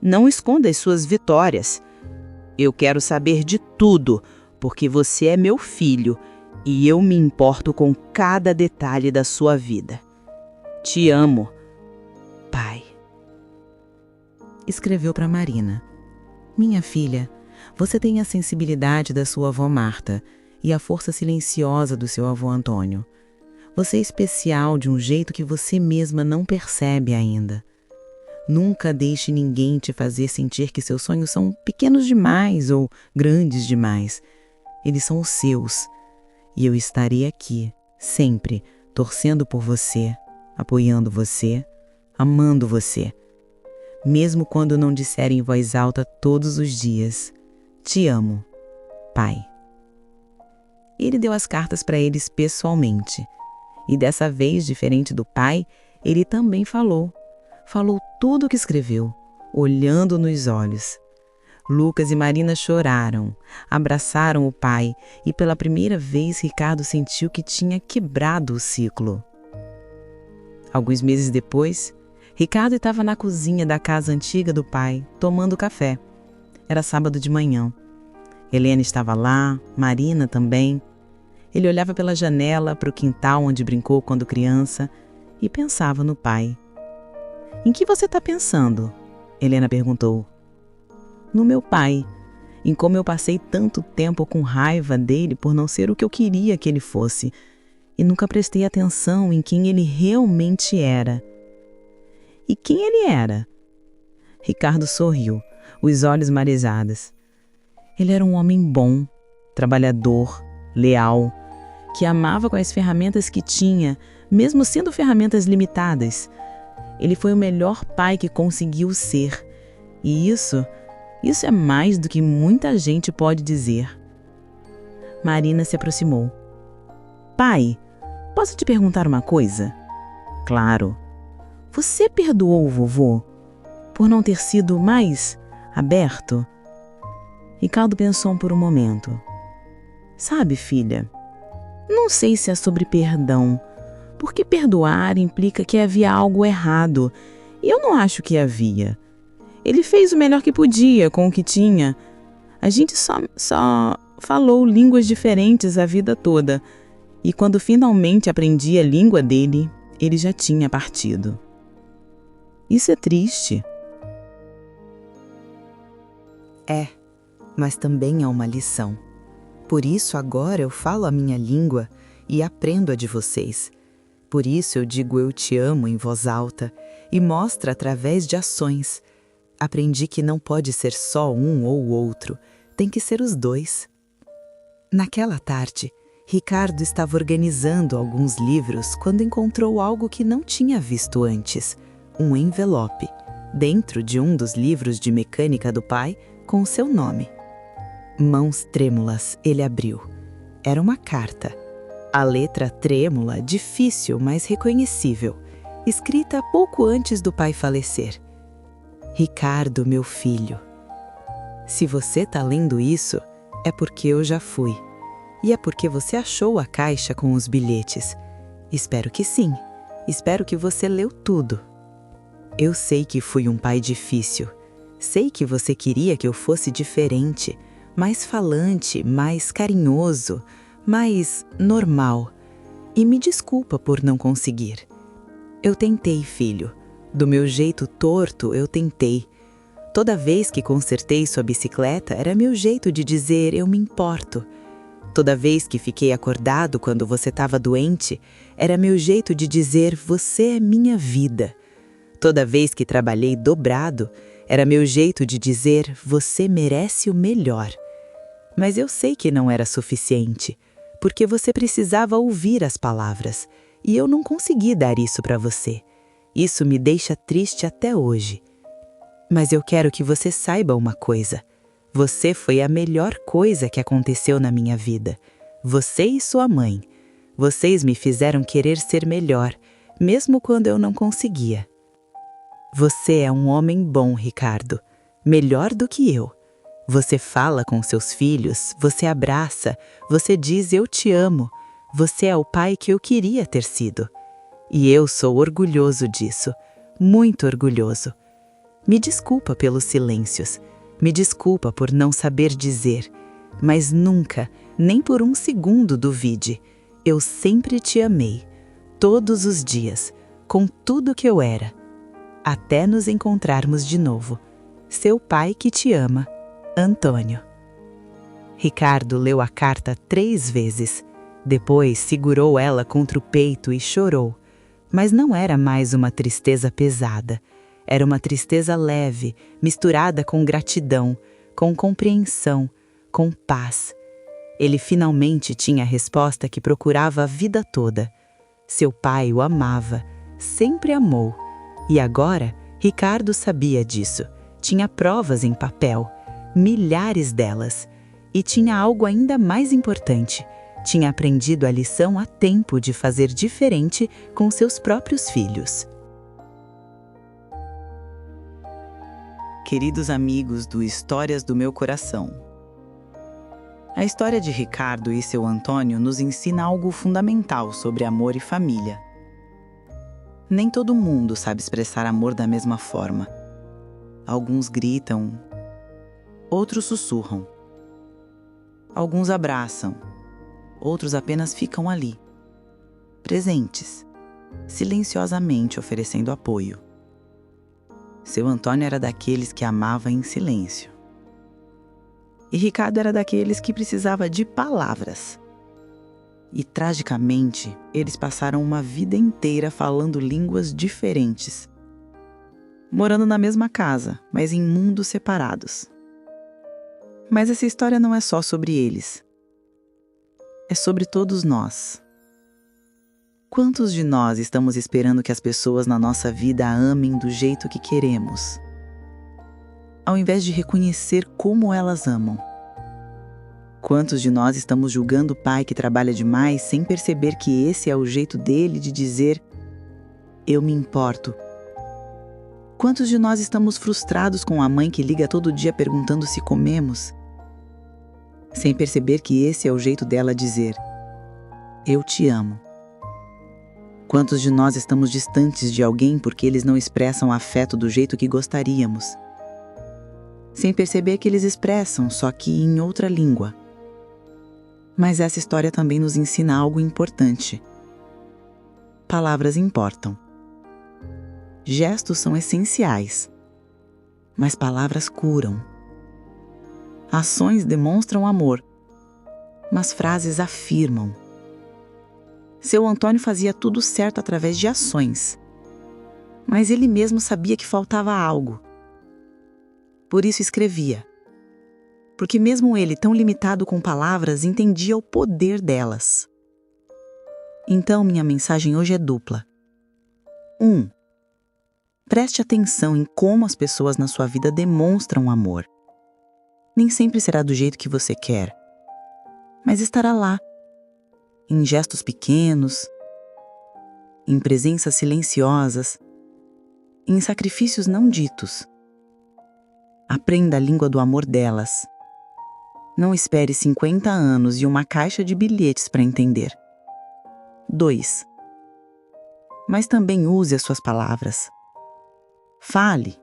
Não esconda as suas vitórias. Eu quero saber de tudo, porque você é meu filho e eu me importo com cada detalhe da sua vida. Te amo, pai." Escreveu para Marina. "Minha filha, você tem a sensibilidade da sua avó Marta e a força silenciosa do seu avô Antônio. Você é especial de um jeito que você mesma não percebe ainda. Nunca deixe ninguém te fazer sentir que seus sonhos são pequenos demais ou grandes demais. Eles são os seus. E eu estarei aqui, sempre, torcendo por você, apoiando você, amando você. mesmo quando não disserem em voz alta todos os dias: "Te amo, pai." Ele deu as cartas para eles pessoalmente. E dessa vez, diferente do pai, ele também falou. Falou tudo o que escreveu, olhando nos olhos. Lucas e Marina choraram, abraçaram o pai e pela primeira vez Ricardo sentiu que tinha quebrado o ciclo. Alguns meses depois, Ricardo estava na cozinha da casa antiga do pai, tomando café. Era sábado de manhã. Helena estava lá, Marina também. Ele olhava pela janela para o quintal onde brincou quando criança e pensava no pai. "Em que você está pensando?" Helena perguntou. "No meu pai, em como eu passei tanto tempo com raiva dele por não ser o que eu queria que ele fosse, e nunca prestei atenção em quem ele realmente era." "E quem ele era?" Ricardo sorriu, os olhos marejados. Ele era um homem bom, trabalhador, leal, que amava com as ferramentas que tinha, mesmo sendo ferramentas limitadas. Ele foi o melhor pai que conseguiu ser. E isso é mais do que muita gente pode dizer. Marina se aproximou. "Pai, posso te perguntar uma coisa?" "Claro." "Você perdoou o vovô por não ter sido mais aberto?" Ricardo pensou por um momento. "Sabe, filha, não sei se é sobre perdão, porque perdoar implica que havia algo errado, e eu não acho que havia. Ele fez o melhor que podia com o que tinha. A gente só falou línguas diferentes a vida toda, e quando finalmente aprendi a língua dele, ele já tinha partido." "Isso é triste." É, mas também é uma lição. Por isso agora eu falo a minha língua e aprendo a de vocês. Por isso eu digo "eu te amo" em voz alta e mostro através de ações. Aprendi que não pode ser só um ou o outro, tem que ser os dois. Naquela tarde, Ricardo estava organizando alguns livros quando encontrou algo que não tinha visto antes, um envelope, dentro de um dos livros de mecânica do pai, com o seu nome. Mãos trêmulas, ele abriu. Era uma carta. A letra trêmula, difícil, mas reconhecível, escrita pouco antes do pai falecer. "Ricardo, meu filho. Se você está lendo isso, é porque eu já fui. E é porque você achou a caixa com os bilhetes. Espero que sim. Espero que você leu tudo. Eu sei que fui um pai difícil. Sei que você queria que eu fosse diferente, mais falante, mais carinhoso, mais normal. E me desculpa por não conseguir. Eu tentei, filho. Do meu jeito torto, eu tentei. Toda vez que consertei sua bicicleta, era meu jeito de dizer "eu me importo." Toda vez que fiquei acordado quando você estava doente, era meu jeito de dizer "você é minha vida." Toda vez que trabalhei dobrado, era meu jeito de dizer "você merece o melhor." Mas eu sei que não era suficiente, porque você precisava ouvir as palavras, e eu não consegui dar isso para você. Isso me deixa triste até hoje. Mas eu quero que você saiba uma coisa. Você foi a melhor coisa que aconteceu na minha vida. Você e sua mãe. Vocês me fizeram querer ser melhor, mesmo quando eu não conseguia. Você é um homem bom, Ricardo. Melhor do que eu. Você fala com seus filhos, você abraça, você diz "eu te amo". Você é o pai que eu queria ter sido. E eu sou orgulhoso disso, muito orgulhoso. Me desculpa pelos silêncios, me desculpa por não saber dizer, mas nunca, nem por um segundo duvide. Eu sempre te amei, todos os dias, com tudo que eu era. Até nos encontrarmos de novo. Seu pai que te ama, Antônio. Ricardo leu a carta 3 vezes. Depois segurou ela contra o peito e chorou. Mas não era mais uma tristeza pesada. Era uma tristeza leve, misturada com gratidão, com compreensão, com paz. Ele finalmente tinha a resposta que procurava a vida toda. Seu pai o amava, sempre amou, e agora Ricardo sabia disso. Tinha provas em papel, milhares delas. E tinha algo ainda mais importante. Tinha aprendido a lição a tempo de fazer diferente com seus próprios filhos. Queridos amigos do Histórias do Meu Coração, a história de Ricardo e seu Antônio nos ensina algo fundamental sobre amor e família. Nem todo mundo sabe expressar amor da mesma forma. Alguns gritam, outros sussurram. Alguns abraçam, outros apenas ficam ali, presentes, silenciosamente oferecendo apoio. Seu Antônio era daqueles que amava em silêncio. E Ricardo era daqueles que precisava de palavras. E, tragicamente, eles passaram uma vida inteira falando línguas diferentes. Morando na mesma casa, mas em mundos separados. Mas essa história não é só sobre eles. É sobre todos nós. Quantos de nós estamos esperando que as pessoas na nossa vida amem do jeito que queremos, ao invés de reconhecer como elas amam? Quantos de nós estamos julgando o pai que trabalha demais sem perceber que esse é o jeito dele de dizer "eu me importo"? Quantos de nós estamos frustrados com a mãe que liga todo dia perguntando se comemos, sem perceber que esse é o jeito dela dizer "eu te amo"? Quantos de nós estamos distantes de alguém porque eles não expressam afeto do jeito que gostaríamos, sem perceber que eles expressam, só que em outra língua? Mas essa história também nos ensina algo importante. Palavras importam. Gestos são essenciais, mas palavras curam. Ações demonstram amor, mas frases afirmam. Seu Antônio fazia tudo certo através de ações, mas ele mesmo sabia que faltava algo. Por isso escrevia, porque mesmo ele, tão limitado com palavras, entendia o poder delas. Então minha mensagem hoje é dupla. 1. Preste atenção em como as pessoas na sua vida demonstram amor. Nem sempre será do jeito que você quer, mas estará lá, em gestos pequenos, em presenças silenciosas, em sacrifícios não ditos. Aprenda a língua do amor delas. Não espere 50 anos e uma caixa de bilhetes para entender. 2. Mas também use as suas palavras. Fale.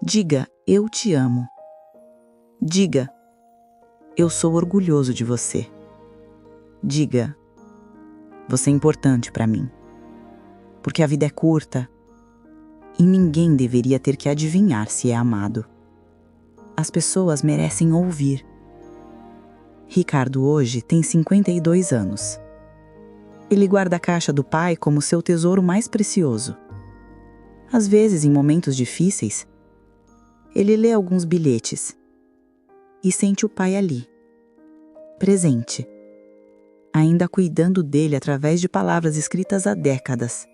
Diga, eu te amo. Diga, eu sou orgulhoso de você. Diga, você é importante para mim. Porque a vida é curta e ninguém deveria ter que adivinhar se é amado. As pessoas merecem ouvir. Ricardo hoje tem 52 anos. Ele guarda a caixa do pai como seu tesouro mais precioso. Às vezes, em momentos difíceis, ele lê alguns bilhetes e sente o pai ali, presente, ainda cuidando dele através de palavras escritas há décadas.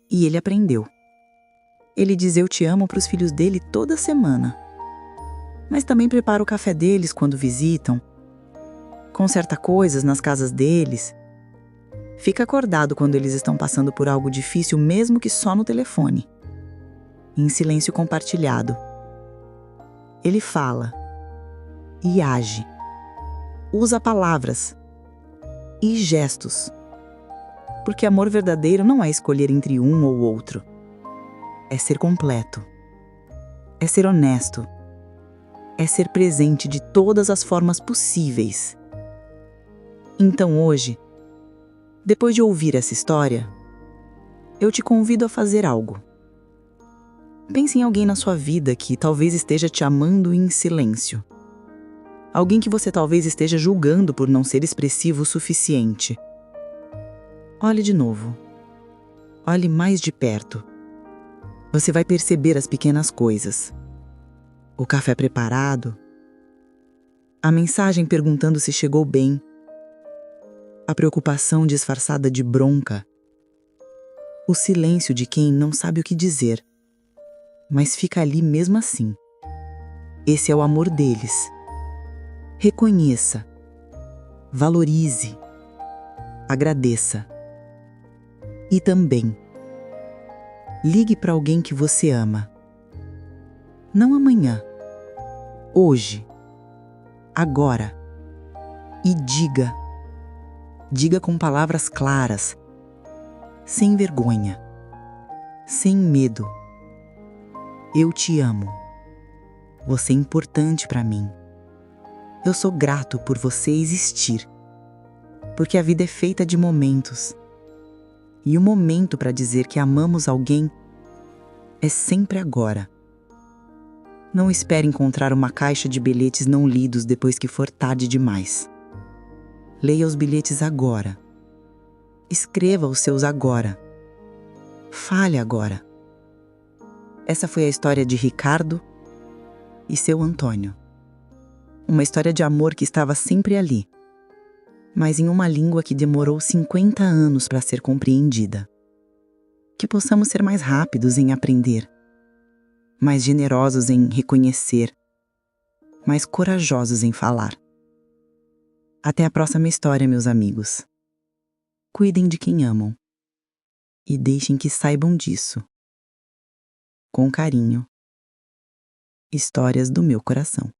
E ele aprendeu. Ele diz eu te amo para os filhos dele toda semana. Mas também prepara o café deles quando visitam, conserta coisas nas casas deles, fica acordado quando eles estão passando por algo difícil, mesmo que só no telefone, em silêncio compartilhado. Ele fala e age, usa palavras e gestos, porque amor verdadeiro não é escolher entre um ou outro, é ser completo, é ser honesto, é ser presente de todas as formas possíveis. Então hoje, depois de ouvir essa história, eu te convido a fazer algo. Pense em alguém na sua vida que talvez esteja te amando em silêncio. Alguém que você talvez esteja julgando por não ser expressivo o suficiente. Olhe de novo. Olhe mais de perto. Você vai perceber as pequenas coisas. O café preparado. A mensagem perguntando se chegou bem. A preocupação disfarçada de bronca. O silêncio de quem não sabe o que dizer, mas fica ali mesmo assim. Esse é o amor deles. Reconheça, valorize, agradeça. E também, ligue para alguém que você ama. Não amanhã, hoje, agora. E diga com palavras claras, sem vergonha, sem medo. Eu te amo. Você é importante para mim. Eu sou grato por você existir, porque a vida é feita de momentos. E o momento para dizer que amamos alguém é sempre agora. Não espere encontrar uma caixa de bilhetes não lidos depois que for tarde demais. Leia os bilhetes agora. Escreva os seus agora. Fale agora. Essa foi a história de Ricardo e seu Antônio. Uma história de amor que estava sempre ali, mas em uma língua que demorou 50 anos para ser compreendida. Que possamos ser mais rápidos em aprender, mais generosos em reconhecer, mais corajosos em falar. Até a próxima história, meus amigos. Cuidem de quem amam e deixem que saibam disso. Com carinho, Histórias do meu coração.